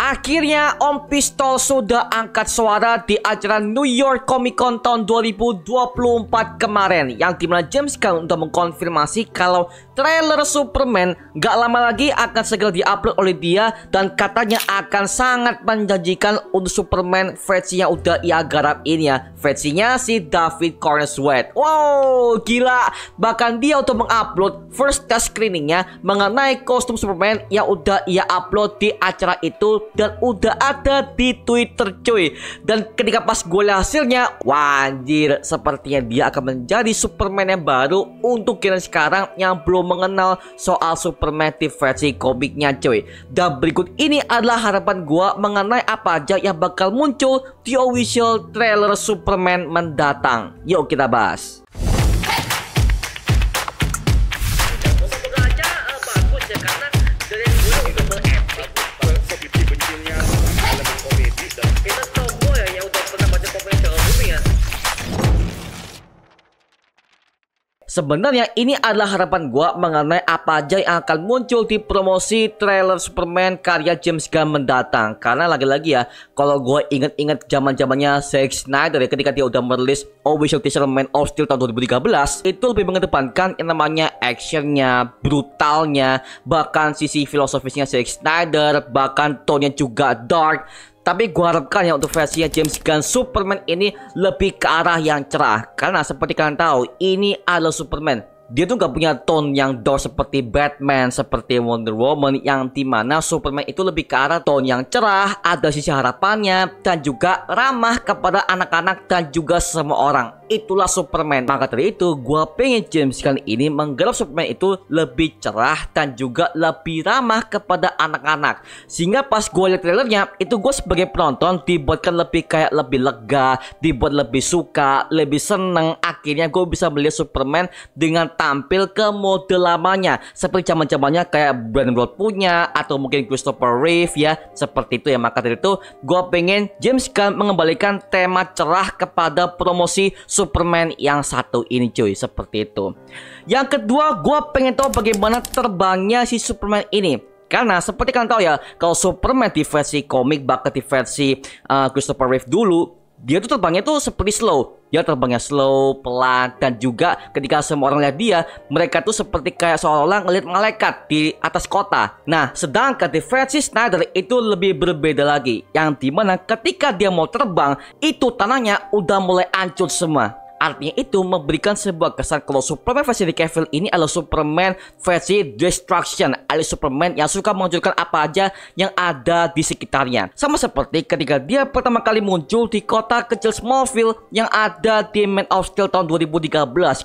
Akhirnya Om Pistol sudah angkat suara di acara New York Comic Con tahun 2024 kemarin, yang dimana James Gunn untuk mengkonfirmasi kalau trailer Superman gak lama lagi akan segera diupload oleh dia, dan katanya akan sangat menjanjikan untuk Superman versi yang udah ia garap ini ya, versinya si David Corenswet. Wow, gila. Bahkan dia untuk mengupload first test screeningnya mengenai kostum Superman yang udah ia upload di acara itu, dan udah ada di Twitter cuy. Dan ketika pas gue lihat hasilnya, wah anjir, sepertinya dia akan menjadi Superman yang baru untuk kalian sekarang yang belum mengenal soal Superman di versi komiknya cuy. Dan berikut ini adalah harapan gue mengenai apa aja yang bakal muncul di official trailer Superman mendatang. Yuk kita bahas. Sebenarnya ini adalah harapan gua mengenai apa aja yang akan muncul di promosi trailer Superman karya James Gunn mendatang. Karena lagi-lagi ya, kalau gua inget-inget zaman-zamannya Zack Snyder ya, ketika dia udah merilis official teaser Man of Steel tahun 2013, itu lebih mengedepankan yang namanya actionnya, brutalnya, bahkan sisi filosofisnya Zack Snyder, bahkan tone-nya juga dark. Tapi gue harapkan ya untuk versinya James Gunn Superman ini lebih ke arah yang cerah. Karena seperti kalian tahu, ini adalah Superman. Dia tuh gak punya tone yang dark seperti Batman, seperti Wonder Woman, yang dimana Superman itu lebih ke arah tone yang cerah, ada sisi harapannya, dan juga ramah kepada anak-anak dan juga semua orang. Itulah Superman. Maka dari itu, gue pengen James Gunn ini menggarap Superman itu lebih cerah dan juga lebih ramah kepada anak-anak. Sehingga pas gue lihat trailernya, itu gue sebagai penonton dibuatkan lebih kayak lebih lega, dibuat lebih suka, lebih seneng. Akhirnya gue bisa melihat Superman dengan tampil ke mode lamanya, seperti zaman-zamannya kayak Brandon Routh punya, atau mungkin Christopher Reeve ya, seperti itu ya. Maka dari itu, gue pengen James Gunn mengembalikan tema cerah kepada promosi Superman yang satu ini cuy, seperti itu. Yang kedua, gue pengen tahu bagaimana terbangnya si Superman ini. Karena seperti kalian tahu ya, kalau Superman di versi komik, bahkan di versi Christopher Reeve dulu, dia tuh terbangnya tuh seperti slow. Dia terbangnya slow, pelan, dan juga ketika semua orang lihat dia, mereka tuh seperti kayak seolah-olah ngeliat malaikat di atas kota. Nah, sedangkan di versi Snyder itu lebih berbeda lagi, yang dimana ketika dia mau terbang, itu tanahnya udah mulai hancur semua. Artinya itu memberikan sebuah kesan kalau Superman versi Henry Cavill ini adalah Superman versi Destruction, alias Superman yang suka menghancurkan apa aja yang ada di sekitarnya. Sama seperti ketika dia pertama kali muncul di kota kecil Smallville yang ada di Man of Steel tahun 2013,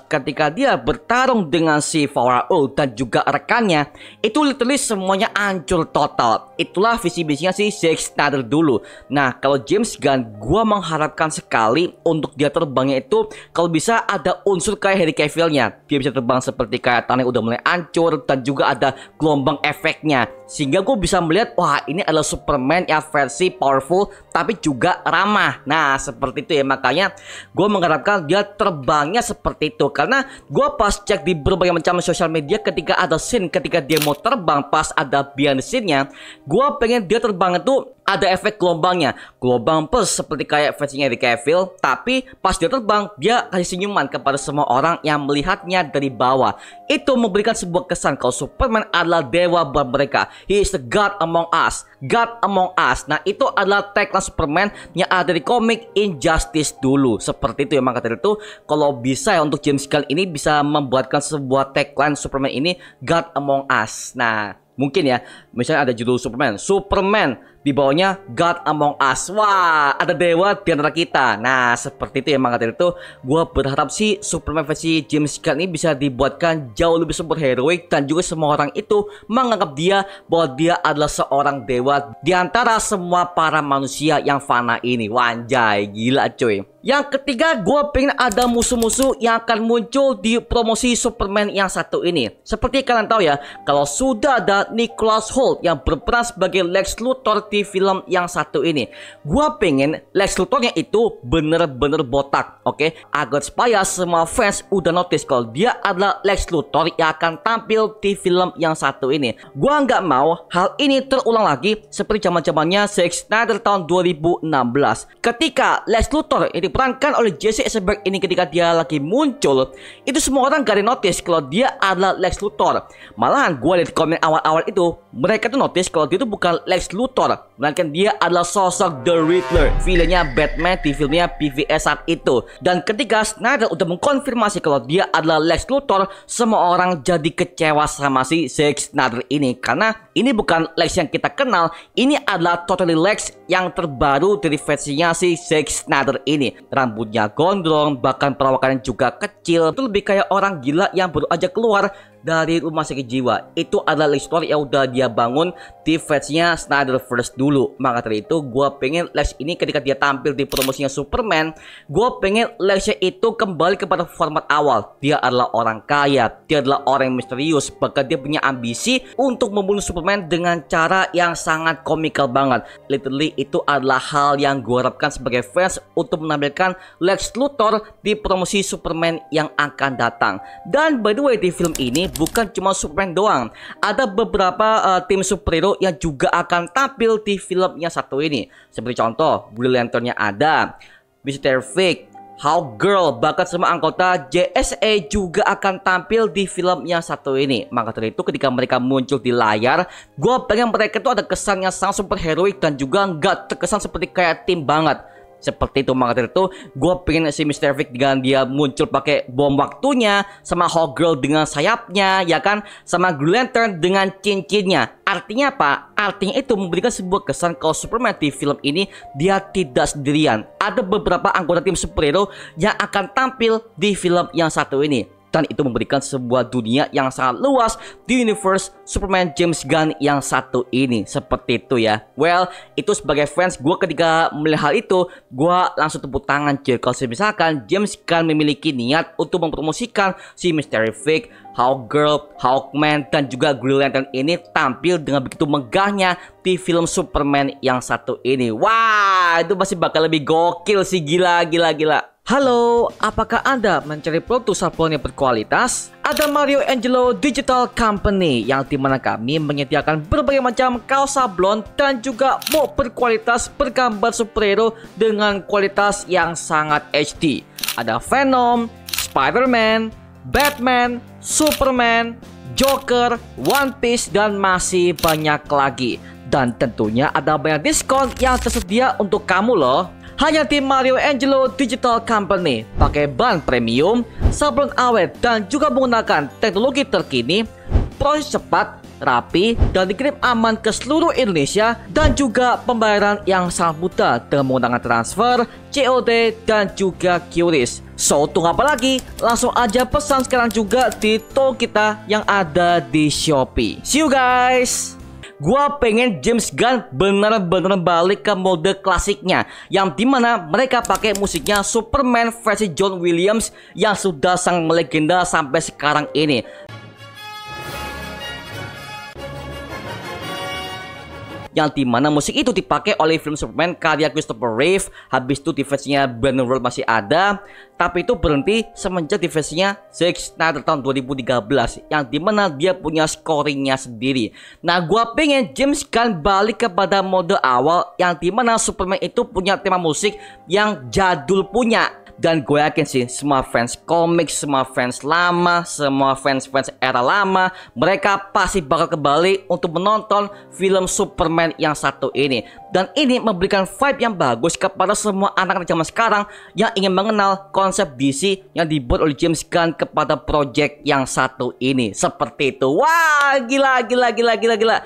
ketika dia bertarung dengan si Farao dan juga rekannya, itu literally semuanya hancur total. Itulah visi misinya si Zack Snyder dulu. Nah, kalau James Gunn, gua mengharapkan sekali untuk dia terbangnya itu kalau bisa ada unsur kayak Henry Cavill-nya. Dia bisa terbang seperti kayak tanah yang udah mulai hancur, dan juga ada gelombang efeknya. Sehingga gue bisa melihat, wah ini adalah Superman yang versi powerful tapi juga ramah. Nah seperti itu ya, makanya gue mengharapkan dia terbangnya seperti itu. Karena gue pas cek di berbagai macam sosial media, ketika ada scene ketika dia mau terbang, pas ada behind the scene-nya, gue pengen dia terbang itu ada efek gelombangnya, gelombang plus seperti kayak versinya Henry Cavill. Tapi pas dia terbang, dia kasih senyuman kepada semua orang yang melihatnya dari bawah. Itu memberikan sebuah kesan kalau Superman adalah dewa buat mereka. He is the God among us, God among us. Nah itu adalah tagline Superman yang ada di komik Injustice dulu. Seperti itu ya. Maka dari itu, kalau bisa ya untuk James Gunn ini bisa membuatkan sebuah tagline Superman ini God among us. Nah mungkin ya, misalnya ada judul Superman, di bawahnya God Among Us. Wah, ada dewa di antara kita. Nah, seperti itu ya. Maka dari itu, gue berharap sih Superman versi James Gunn ini bisa dibuatkan jauh lebih super heroik, dan juga semua orang itu menganggap dia bahwa dia adalah seorang dewa di antara semua para manusia yang fana ini. Wanjay, gila cuy. Yang ketiga, gue pengen ada musuh-musuh yang akan muncul di promosi Superman yang satu ini. Seperti kalian tahu ya, kalau sudah ada Nicholas Hoult yang berperan sebagai Lex Luthor di film yang satu ini. Gua pengen Lex Luthornya itu bener-bener botak, oke? Agar supaya semua fans udah notice kalau dia adalah Lex Luthor yang akan tampil di film yang satu ini. Gua nggak mau hal ini terulang lagi seperti zaman-zamannya Zack Snyder tahun 2016. Ketika Lex Luthor yang diperankan oleh Jesse Eisenberg ini ketika dia lagi muncul, itu semua orang gak ada notice kalau dia adalah Lex Luthor. Malahan gue lihat komen awal-awal itu, mereka tuh notice kalau dia itu bukan Lex Luthor, melainkan dia adalah sosok The Riddler, villainnya Batman di filmnya BVS saat itu. Dan ketika Snyder udah mengkonfirmasi kalau dia adalah Lex Luthor, semua orang jadi kecewa sama si Zack Snyder ini, karena ini bukan Lex yang kita kenal, ini adalah totally Lex yang terbaru dari versinya si Zack Snyder ini. Rambutnya gondrong, bahkan perawakannya juga kecil, itu lebih kayak orang gila yang baru aja keluar dari rumah sakit jiwa. Itu adalah Lex Luthor yang udah dia bangun di versinya Snyderverse dulu. Maka dari itu gue pengen Lex ini ketika dia tampil di promosinya Superman, gue pengen Lexnya itu kembali kepada format awal. Dia adalah orang kaya, dia adalah orang yang misterius, bahkan dia punya ambisi untuk membunuh Superman dengan cara yang sangat komikal banget. Literally itu adalah hal yang gue harapkan sebagai fans untuk menampilkan Lex Luthor di promosi Superman yang akan datang. Dan by the way, di film ini bukan cuma Superman doang, ada beberapa tim superhero yang juga akan tampil di film yang satu ini. Seperti contoh, Green Lantern-nya ada, Mr. Fake, Hawkgirl, bahkan semua anggota JSA juga akan tampil di film yang satu ini. Maka dari itu ketika mereka muncul di layar, gue pengen mereka tuh ada kesan yang sangat superheroik dan juga nggak terkesan seperti kayak tim banget. Seperti itu. Maka dari itu gue pengen si Mr. Fake dengan dia muncul pakai bom waktunya, sama Hawkgirl dengan sayapnya, ya kan, sama Green Lantern dengan cincinnya. Artinya apa? Artinya itu memberikan sebuah kesan kalau Superman di film ini dia tidak sendirian. Ada beberapa anggota tim superhero yang akan tampil di film yang satu ini. Dan itu memberikan sebuah dunia yang sangat luas di universe Superman James Gunn yang satu ini. Seperti itu ya. Well, itu sebagai fans gue ketika melihat hal itu, gue langsung tepuk tangan cuy. Kalau misalkan James Gunn memiliki niat untuk mempromosikan si Mystery Fake, Hawkgirl, Hawkman, dan juga Green Lantern ini tampil dengan begitu megahnya di film Superman yang satu ini. Wah, itu pasti bakal lebih gokil sih. Gila. Halo, apakah Anda mencari produk sablon yang berkualitas? Ada Mario Angelo Digital Company yang dimana kami menyediakan berbagai macam kaos sablon dan juga mop berkualitas bergambar superhero dengan kualitas yang sangat HD. Ada Venom, Spider-Man, Batman, Superman, Joker, One Piece, dan masih banyak lagi. Dan tentunya ada banyak diskon yang tersedia untuk kamu loh. Hanya di Mario Angelo Digital Company. Pakai bahan premium, sablon awet, dan juga menggunakan teknologi terkini, proses cepat, rapi, dan dikirim aman ke seluruh Indonesia, dan juga pembayaran yang sangat mudah dengan menggunakan transfer, COD, dan juga QRIS. So, tunggu apa lagi? Langsung aja pesan sekarang juga di toko kita yang ada di Shopee. See you guys! Gua pengen James Gunn bener-bener balik ke mode klasiknya, yang dimana mereka pakai musiknya Superman versi John Williams yang sudah sangat melegenda sampai sekarang ini. Yang dimana musik itu dipakai oleh film Superman karya Christopher Reeve. Habis itu di versinya Brandon Routh masih ada, tapi itu berhenti semenjak di versinya Zack Snyder tahun 2013, yang dimana dia punya scoringnya sendiri. Nah, gua pengen James Gunn balik kepada mode awal, yang dimana Superman itu punya tema musik yang jadul punya. Dan gue yakin sih semua fans komik, semua fans lama, semua fans era lama, mereka pasti bakal kembali untuk menonton film Superman yang satu ini. Dan ini memberikan vibe yang bagus kepada semua anak-anak zaman sekarang yang ingin mengenal konsep DC yang dibuat oleh James Gunn kepada project yang satu ini. Seperti itu. Wah, gila.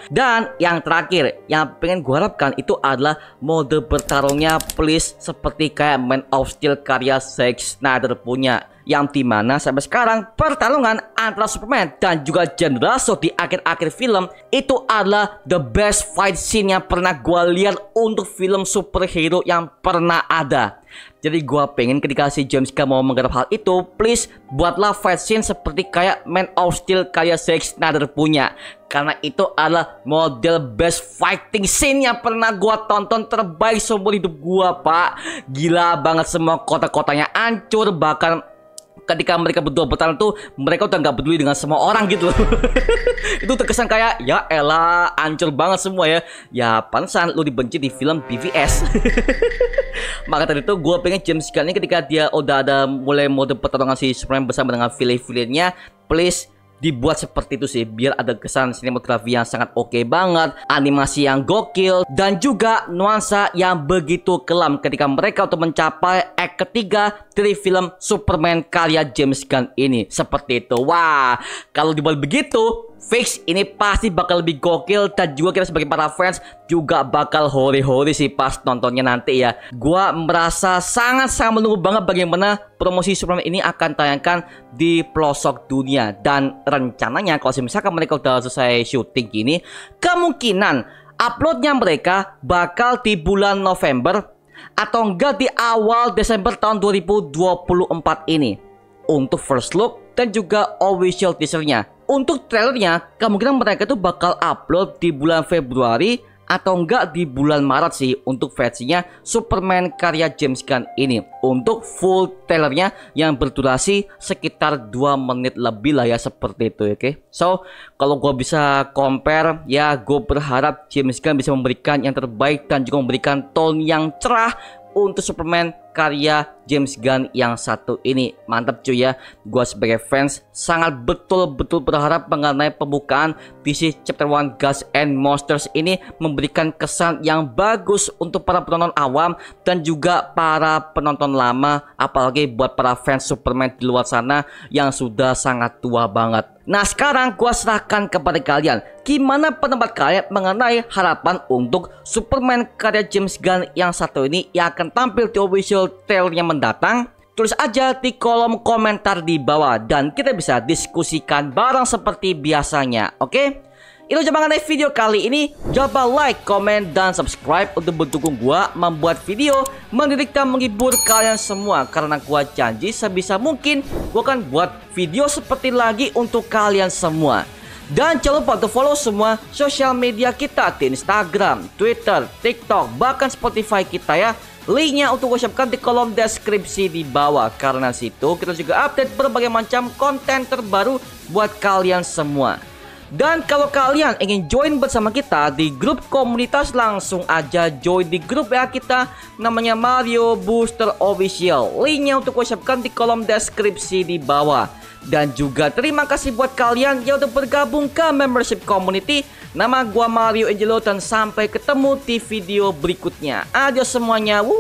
Dan yang terakhir yang pengen gue harapkan itu adalah mode bertarungnya please seperti kayak Man of Steel karya Zack Snyder punya, yang dimana sampai sekarang pertarungan antara Superman dan juga General Zod di akhir-akhir film itu adalah the best fight scene yang pernah gue lihat untuk film superhero yang pernah ada. Jadi gue pengen ketika si James Gunn mau menggarap hal itu, please buatlah fight scene seperti kayak Man of Steel karya Zack Snyder punya. Karena itu adalah model best fighting scene yang pernah gue tonton terbaik seumur hidup gue, Pak. Gila banget, semua kota-kotanya hancur, bahkan ketika mereka berdua bertarung tuh mereka udah nggak peduli dengan semua orang gitu loh. Itu terkesan kayak ya elah hancur banget semua ya. Ya pantesan lu dibenci di film BVS. Maka tadi tuh gue pengen James Gunn ini ketika dia udah ada mulai mode pertarungan si Superman bersama dengan villain-villainnya, please dibuat seperti itu sih, biar ada kesan sinematografi yang sangat oke banget, animasi yang gokil, dan juga nuansa yang begitu kelam ketika mereka untuk mencapai act ketiga dari film Superman karya James Gunn ini. Seperti itu. Wah, kalau dibuat begitu fix ini pasti bakal lebih gokil, dan juga kita sebagai para fans juga bakal hori-hori sih pas nontonnya nanti ya. Gua merasa sangat-sangat menunggu banget bagaimana promosi Superman ini akan tayangkan di pelosok dunia, dan rencananya kalau misalkan mereka udah selesai syuting gini, kemungkinan uploadnya mereka bakal di bulan November atau enggak di awal Desember tahun 2024 ini untuk first look dan juga official teasernya. Untuk trailernya kemungkinan mereka tuh bakal upload di bulan Februari atau enggak di bulan Maret sih untuk versinya Superman karya James Gunn ini. Untuk full trailernya yang berdurasi sekitar 2 menit lebih lah ya, seperti itu, oke. So kalau gue bisa compare ya, gue berharap James Gunn bisa memberikan yang terbaik dan juga memberikan tone yang cerah untuk Superman karya James Gunn yang satu ini. Mantap cuy ya. Gua sebagai fans sangat betul-betul berharap mengenai pembukaan DC Chapter 1 Gods and Monsters ini memberikan kesan yang bagus untuk para penonton awam dan juga para penonton lama, apalagi buat para fans Superman di luar sana yang sudah sangat tua banget. Nah sekarang gua serahkan kepada kalian, gimana pendapat kalian mengenai harapan untuk Superman karya James Gunn yang satu ini yang akan tampil di official trailernya mendatang? Tulis aja di kolom komentar di bawah dan kita bisa diskusikan bareng seperti biasanya, oke? Itu aja mengenai video kali ini. Jangan lupa like, komen, dan subscribe untuk mendukung gua membuat video mendidik dan menghibur kalian semua. Karena gua janji sebisa mungkin gua akan buat video seperti lagi untuk kalian semua. Dan jangan lupa untuk follow semua sosial media kita di Instagram, Twitter, TikTok, bahkan Spotify kita ya. Linknya untuk gue siapkan di kolom deskripsi di bawah. Karena situ kita juga update berbagai macam konten terbaru buat kalian semua. Dan kalau kalian ingin join bersama kita di grup komunitas, langsung aja join di grup ya kita, namanya Mario Booster Official. Linknya untuk gue siapkan di kolom deskripsi di bawah. Dan juga terima kasih buat kalian yang udah bergabung ke membership community. Nama gua Mario Angelo dan sampai ketemu di video berikutnya. Adios semuanya. Woo!